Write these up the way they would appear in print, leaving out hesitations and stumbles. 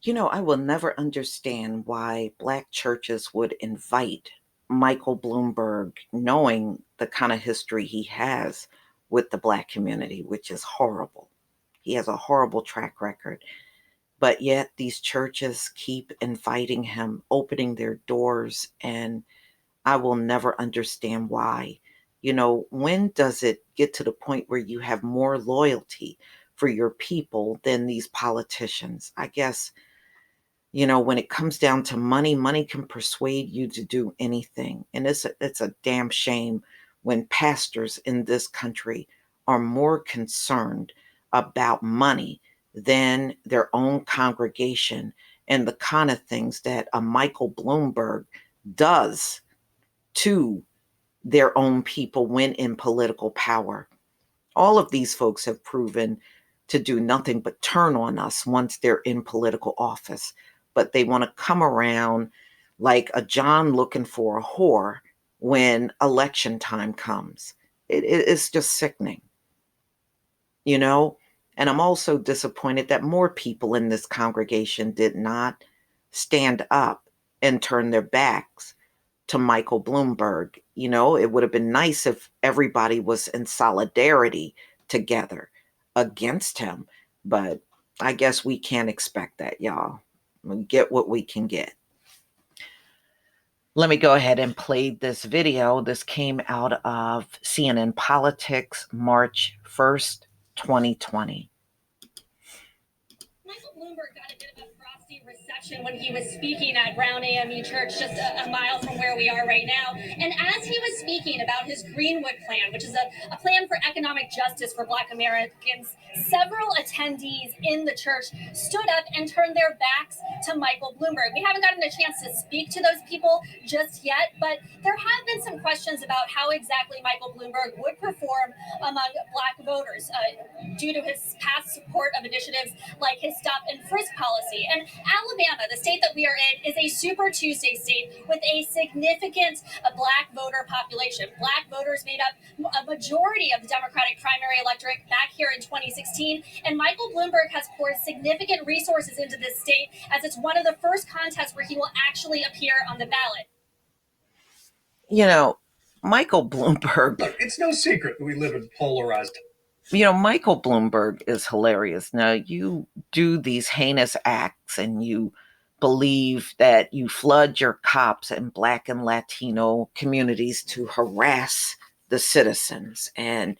I will never understand why Black churches would invite Michael Bloomberg, knowing the kind of history he has with the Black community, which is horrible. He has a horrible track record. But yet these churches keep inviting him, opening their doors, and I will never understand why. When does it get to the point where you have more loyalty for your people than these politicians? I guess when it comes down to money, money can persuade you to do anything. And it's a damn shame when pastors in this country are more concerned about money than their own congregation and the kind of things that a Michael Bloomberg does to their own people when in political power. All of these folks have proven to do nothing but turn on us once they're in political office. But they want to come around like a John looking for a whore when election time comes. It's just sickening, you know? And I'm also disappointed that more people in this congregation did not stand up and turn their backs to Michael Bloomberg. It would have been nice if everybody was in solidarity together against him, but I guess we can't expect that, y'all. We get what we can get. Let me go ahead and play this video. This came out of CNN Politics, March 1st, 2020. Michael Bloomberg got a bit of a frosty reception when he was speaking at Brown AME Church, just a mile from where we are right now. And as he was speaking about his Greenwood Plan, which is a plan for economic justice for Black Americans, several attendees in the church stood up and turned their backs to Michael Bloomberg. We haven't gotten a chance to speak to those people just yet, but there have been some questions about how exactly Michael Bloomberg would perform among Black voters due to his past support of initiatives like his stop and frisk policy. And Alabama, the state that we are in, is a Super Tuesday state with a significant Black voter population. Black voters made up a majority of the Democratic primary electorate back here in 2016. And Michael Bloomberg has poured significant resources into this state as it's one of the first contests where he will actually appear on the ballot. Michael Bloomberg. Look, it's no secret that we live in polarized. Michael Bloomberg is hilarious. Now, you do these heinous acts and you believe that you flood your cops in Black and Latino communities to harass the citizens and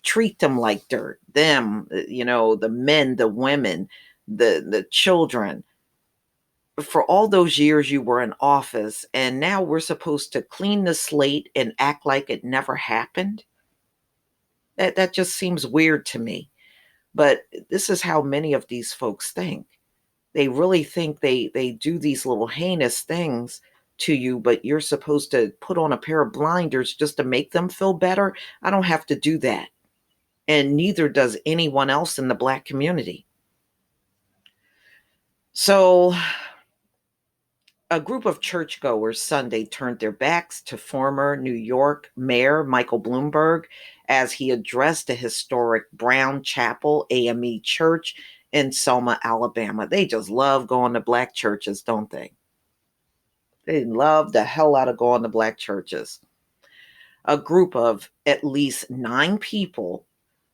treat them like dirt. Them, the men, the women, the children. For all those years you were in office, and now we're supposed to clean the slate and act like it never happened? That just seems weird to me. But this is how many of these folks think. They really think they do these little heinous things to you, but you're supposed to put on a pair of blinders just to make them feel better. I don't have to do that. And neither does anyone else in the Black community. So a group of churchgoers Sunday turned their backs to former New York Mayor Michael Bloomberg as he addressed a historic Brown Chapel AME church in Selma, Alabama. They just love going to Black churches, don't they? They love the hell out of going to Black churches. A group of at least 9 people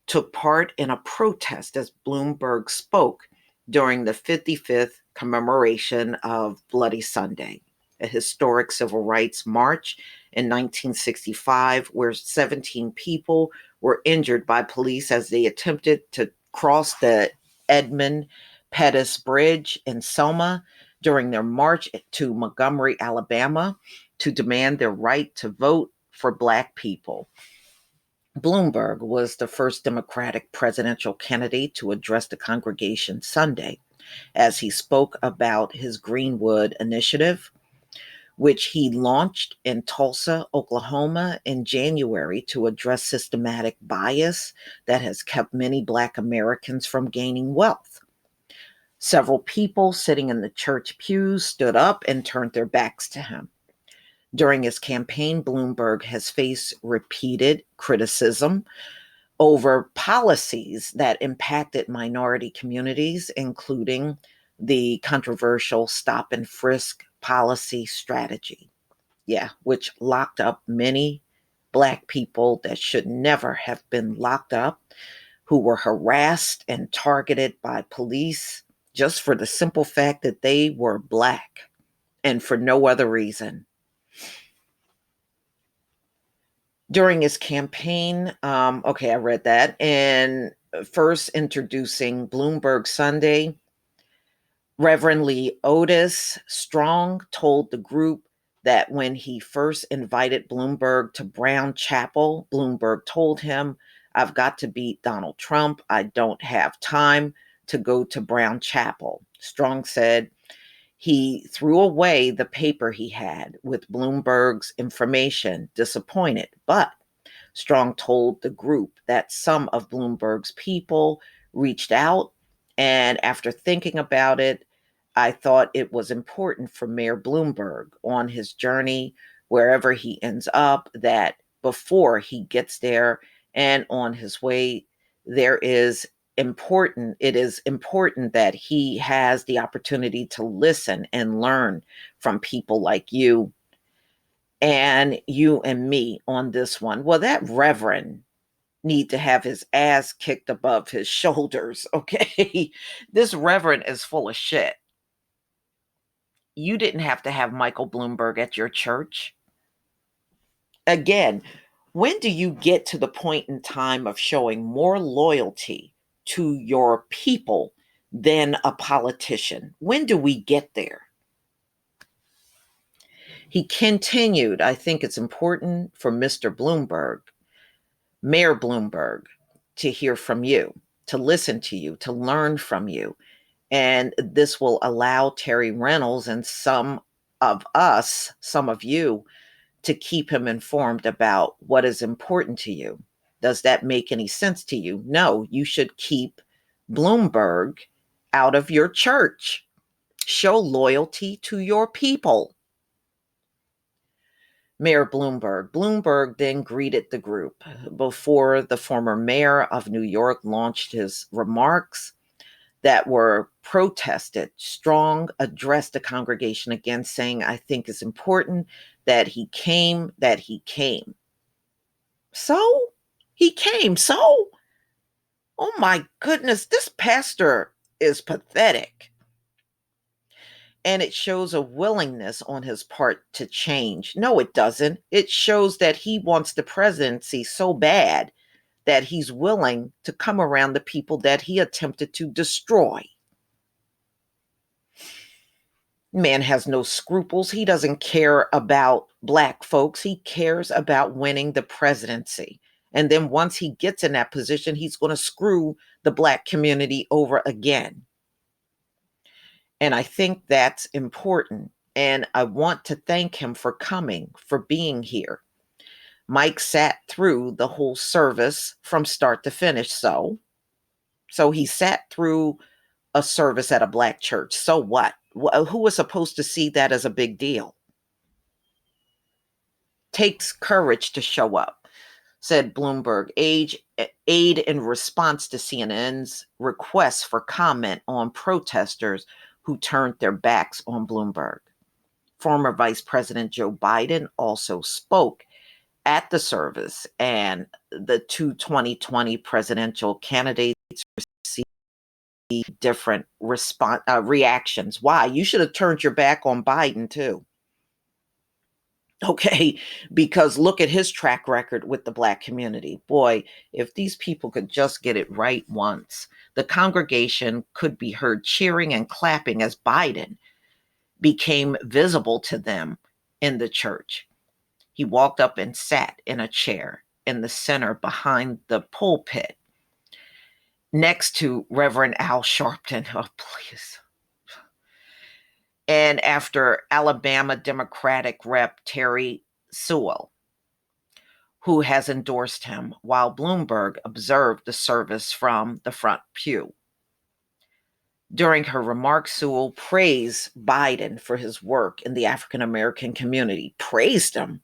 took part in a protest as Bloomberg spoke during the 55th commemoration of Bloody Sunday, a historic civil rights march in 1965 where 17 people were injured by police as they attempted to cross the Edmund Pettus Bridge in Selma during their march to Montgomery, Alabama, to demand their right to vote for Black people. Bloomberg was the first Democratic presidential candidate to address the congregation Sunday as he spoke about his Greenwood initiative, which he launched in Tulsa, Oklahoma in January to address systematic bias that has kept many Black Americans from gaining wealth. Several people sitting in the church pews stood up and turned their backs to him. During his campaign, Bloomberg has faced repeated criticism over policies that impacted minority communities, including the controversial stop and frisk policy strategy. Yeah, which locked up many Black people that should never have been locked up, who were harassed and targeted by police just for the simple fact that they were Black and for no other reason. During his campaign, okay, I read that. And first introducing Bloomberg Sunday, Reverend Lee Otis Strong told the group that when he first invited Bloomberg to Brown Chapel, Bloomberg told him, "I've got to beat Donald Trump. I don't have time to go to Brown Chapel." Strong said he threw away the paper he had with Bloomberg's information, disappointed, but Strong told the group that some of Bloomberg's people reached out, and after thinking about it, I thought it was important for Mayor Bloomberg on his journey, wherever he ends up, that before he gets there and on his way, it is important that he has the opportunity to listen and learn from people like you and you and me on this one. Well, that reverend need to have his ass kicked above his shoulders, okay? This reverend is full of shit. You didn't have to have Michael Bloomberg at your church. Again, when do you get to the point in time of showing more loyalty to your people than a politician? When do we get there? He continued, I think it's important for Mr. Bloomberg, Mayor Bloomberg, to hear from you, to listen to you, to learn from you. And this will allow Terry Reynolds and some of us, some of you, to keep him informed about what is important to you. Does that make any sense to you? No, you should keep Bloomberg out of your church. Show loyalty to your people. Mayor Bloomberg. Bloomberg then greeted the group before the former mayor of New York launched his remarks that were protested. Strong addressed the congregation again, saying, "I think it's important that he came, that he came." So he came. So, oh my goodness, this pastor is pathetic. And it shows a willingness on his part to change. No, it doesn't. It shows that he wants the presidency so bad that he's willing to come around the people that he attempted to destroy. Man has no scruples. He doesn't care about Black folks. He cares about winning the presidency. And then once he gets in that position, he's going to screw the Black community over again. And I think that's important. And I want to thank him for coming, for being here. Mike sat through the whole service from start to finish. So he sat through a service at a Black church. So what? Who was supposed to see that as a big deal? Takes courage to show up, said Bloomberg, aide in response to CNN's request for comment on protesters who turned their backs on Bloomberg. Former Vice President Joe Biden also spoke at the service, and the two 2020 presidential candidates received different reactions. Why? You should have turned your back on Biden too. Okay, because look at his track record with the Black community. Boy, if these people could just get it right once, the congregation could be heard cheering and clapping as Biden became visible to them in the church. He walked up and sat in a chair in the center behind the pulpit next to Reverend Al Sharpton. Oh, please. And after Alabama Democratic Rep Terry Sewell, who has endorsed him, while Bloomberg observed the service from the front pew. During her remarks, Sewell praised Biden for his work in the African American community, praised him,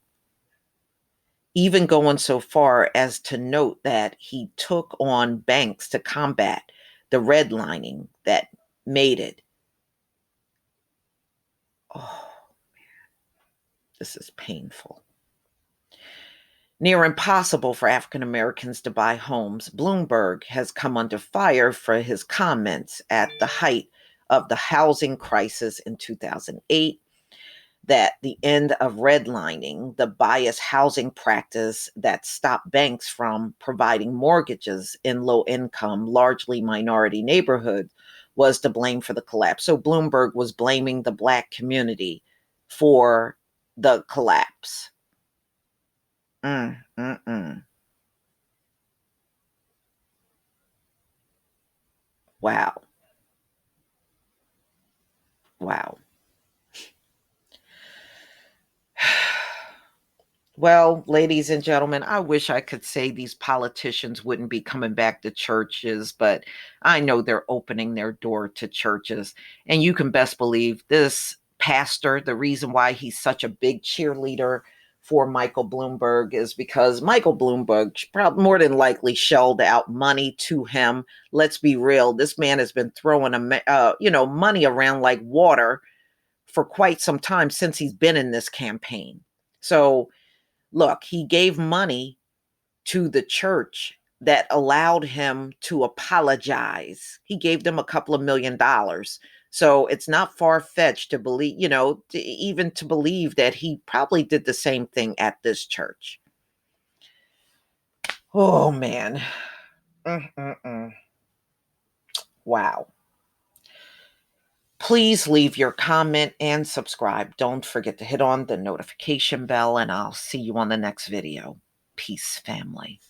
even going so far as to note that he took on banks to combat the redlining that made it Oh, this is painful. Near impossible for African Americans to buy homes, Bloomberg has come under fire for his comments at the height of the housing crisis in 2008 that the end of redlining, the biased housing practice that stopped banks from providing mortgages in low income, largely minority neighborhoods, was to blame for the collapse. So Bloomberg was blaming the Black community for the collapse. Mm, mm, mm. Wow. Wow. Well, ladies and gentlemen, I wish I could say these politicians wouldn't be coming back to churches, but I know they're opening their door to churches. And you can best believe this pastor, the reason why he's such a big cheerleader for Michael Bloomberg is because Michael Bloomberg probably more than likely shelled out money to him. Let's be real. This man has been throwing money around like water for quite some time since he's been in this campaign. So, look, he gave money to the church that allowed him to apologize. He gave them a couple of $1 million. So it's not far fetched to believe, even to believe that he probably did the same thing at this church. Oh, man. Mm-mm-mm. Wow. Please leave your comment and subscribe. Don't forget to hit on the notification bell, and I'll see you on the next video. Peace, family.